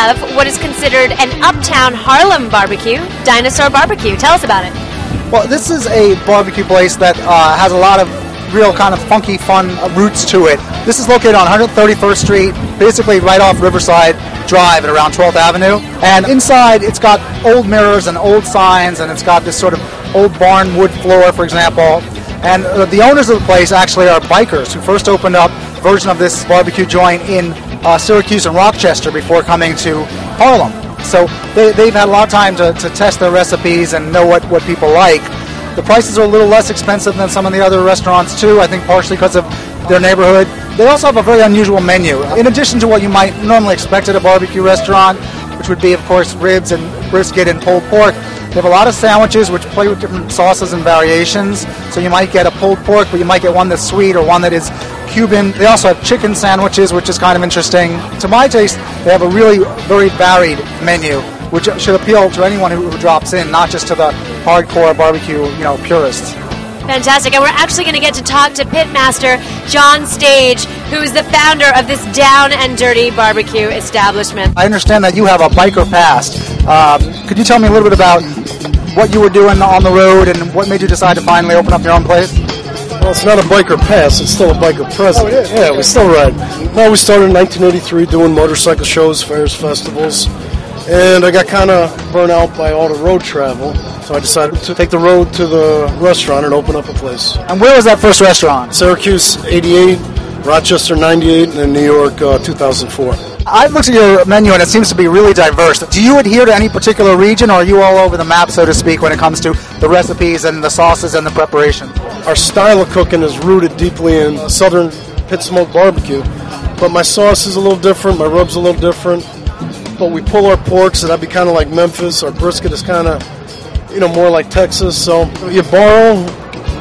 have what is considered an uptown Harlem barbecue, Dinosaur Barbecue. Tell us about it. Well, this is a barbecue place that has a lot of real kind of funky, fun roots to it. This is located on 131st Street, basically right off Riverside Drive at around 12th Avenue. And inside, it's got old mirrors and old signs, and it's got this sort of old barn wood floor, for example. And the owners of the place actually are bikers who first opened up a version of this barbecue joint in Syracuse and Rochester before coming to Harlem. So they've had a lot of time to test their recipes and know what people like. The prices are a little less expensive than some of the other restaurants too, I think partially because of their neighborhood. They also have a very unusual menu. In addition to what you might normally expect at a barbecue restaurant, which would be, of course, ribs and brisket and pulled pork, they have a lot of sandwiches which play with different sauces and variations. So you might get a pulled pork, but you might get one that's sweet or one that is Cuban. They also have chicken sandwiches, which is kind of interesting. To my taste, they have a really very varied menu, which should appeal to anyone who drops in, not just to the hardcore barbecue, purists. Fantastic. And we're actually going to get to talk to Pitmaster John Stage, who is the founder of this down and dirty barbecue establishment. I understand that you have a biker past. Could you tell me a little bit about what you were doing on the road and what made you decide to finally open up your own place? Well, it's not a biker past, it's still a biker present. Oh, it is? Yeah, we still ride. No, we started in 1983 doing motorcycle shows, fairs, festivals, and I got kind of burnt out by all the road travel, so I decided to take the road to the restaurant and open up a place. And where was that first restaurant? Syracuse, 88, Rochester, 98, and New York, 2004. I've looked at your menu and it seems to be really diverse. Do you adhere to any particular region, or are you all over the map, so to speak, when it comes to the recipes and the sauces and the preparation? Our style of cooking is rooted deeply in Southern pit smoked barbecue, but my sauce is a little different, my rub's a little different, but we pull our pork, so that'd be kind of like Memphis. Our brisket is kind of, more like Texas, so you borrow,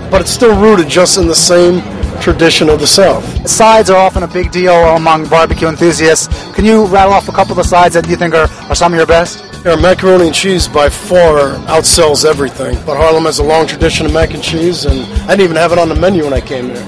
but it's still rooted just in the same tradition of the South. Sides are often a big deal among barbecue enthusiasts. Can you rattle off a couple of the sides that you think are some of your best? Yeah, macaroni and cheese by far outsells everything. But Harlem has a long tradition of mac and cheese, and I didn't even have it on the menu when I came here.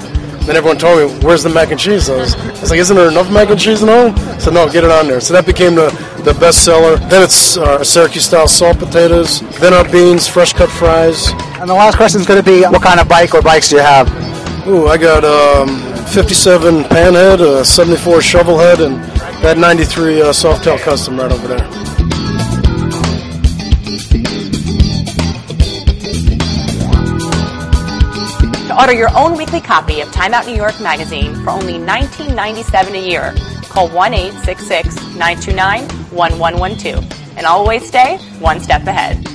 Then everyone told me, "Where's the mac and cheese?" I was like, "Isn't there enough mac and cheese in home?" So no, get it on there. So that became the best seller. Then it's Syracuse-style salt potatoes. Then our beans, fresh cut fries. And the last question is going to be, what kind of bike or bikes do you have? Ooh, I got 57 Panhead, a 74 Shovelhead, and that 93 Softail Custom right over there. To order your own weekly copy of Time Out New York magazine for only $19.97 a year, call 1-866-929-1112 and always stay one step ahead.